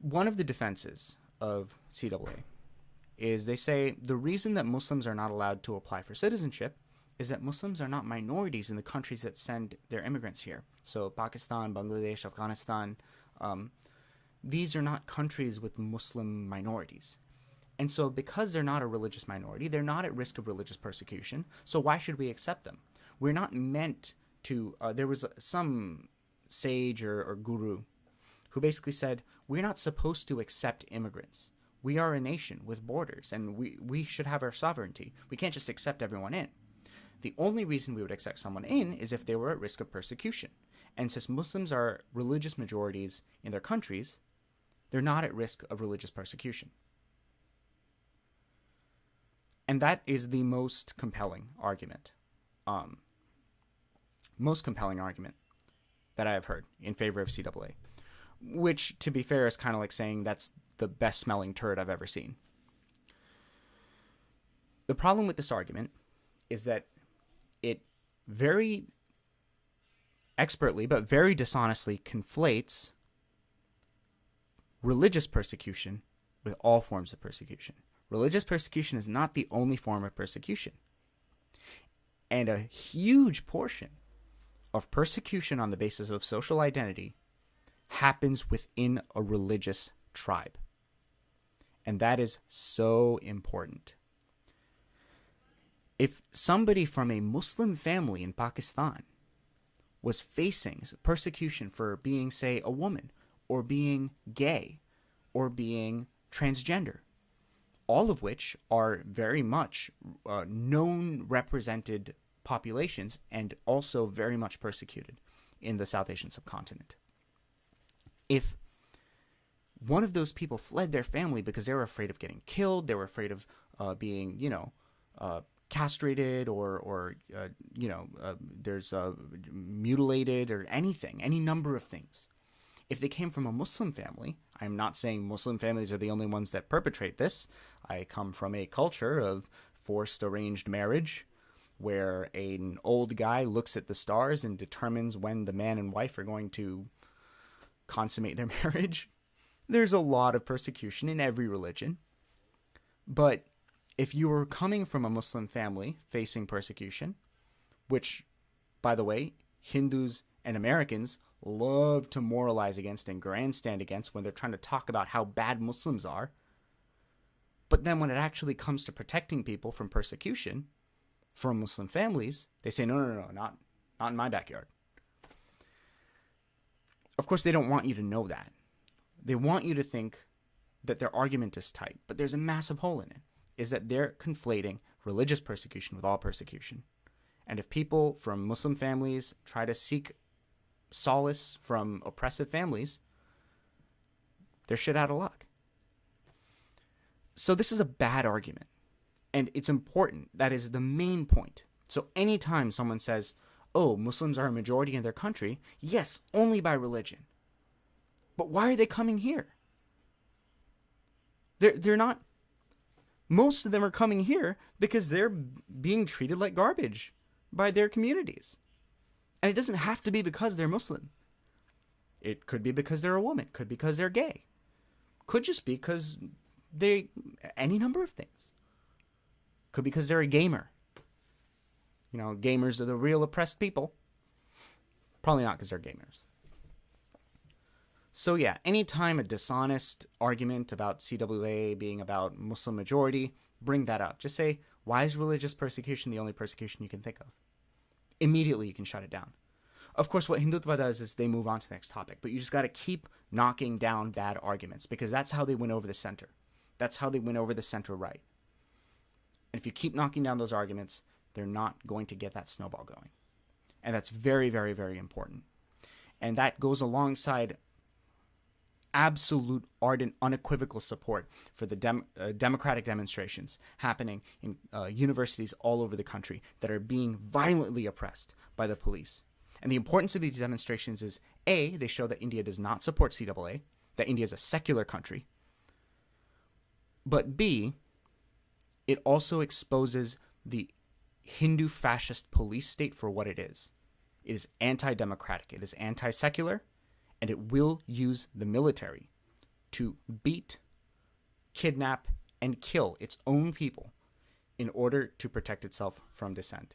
One of the defenses of CAA is they say the reason that Muslims are not allowed to apply for citizenship is that Muslims are not minorities in the countries that send their immigrants here. So Pakistan, Bangladesh, Afghanistan, these are not countries with Muslim minorities. And so because they're not a religious minority, they're not at risk of religious persecution. So why should we accept them? We're not meant to, there was some sage or guru who basically said, we're not supposed to accept immigrants. We are a nation with borders, and we should have our sovereignty. We can't just accept everyone in. The only reason we would accept someone in is if they were at risk of persecution. And since Muslims are religious majorities in their countries, they're not at risk of religious persecution. And that is the most compelling argument. That I have heard in favor of CAA. Which, to be fair, is kind of like saying that's the best smelling turd I've ever seen. The problem with this argument is that it very expertly but very dishonestly conflates religious persecution with all forms of persecution. Religious persecution is not the only form of persecution. And a huge portion of persecution on the basis of social identity happens within a religious tribe. And that is so important. If somebody from a Muslim family in Pakistan was facing persecution for being, say, a woman, or being gay, or being transgender, all of which are very much known represented populations and also very much persecuted in the South Asian subcontinent. If one of those people fled their family because they were afraid of getting killed, they were afraid of being, castrated or there's mutilated or anything, any number of things. If they came from a Muslim family, I'm not saying Muslim families are the only ones that perpetrate this. I come from a culture of forced arranged marriage where an old guy looks at the stars and determines when the man and wife are going to consummate their marriage. There's a lot of persecution in every religion. But if you were coming from a Muslim family facing persecution, which, by the way, Hindus and Americans love to moralize against and grandstand against when they're trying to talk about how bad Muslims are, but then when it actually comes to protecting people from persecution from Muslim families, they say, no, not in my backyard. Of course, they don't want you to know that. They want you to think that their argument is tight, but there's a massive hole in it, is that they're conflating religious persecution with all persecution. And if people from Muslim families try to seek solace from oppressive families, they're shit out of luck. So this is a bad argument. And it's important. That is the main point. So anytime someone says, oh, Muslims are a majority in their country, yes, only by religion. But why are they coming here? They're not. Most of them are coming here because they're being treated like garbage by their communities. And it doesn't have to be because they're Muslim. It could be because they're a woman. Could be because they're gay. Could just be because any number of things. Could be because they're a gamer. You know, gamers are the real oppressed people. Probably not because they're gamers. So yeah, anytime a dishonest argument about CAA being about Muslim majority, bring that up. Just say, why is religious persecution the only persecution you can think of? Immediately you can shut it down. Of course, what Hindutva does is they move on to the next topic, but you just got to keep knocking down bad arguments because that's how they win over the center. That's how they win over the center right. And if you keep knocking down those arguments, they're not going to get that snowball going. And that's very, very, very important. And that goes alongside absolute, ardent, unequivocal support for the democratic demonstrations happening in universities all over the country that are being violently oppressed by the police. And the importance of these demonstrations is, A, they show that India does not support CAA, that India is a secular country. But B, it also exposes the Hindu fascist police state for what it is. It is anti-democratic, it is anti-secular, and it will use the military to beat, kidnap, and kill its own people in order to protect itself from dissent.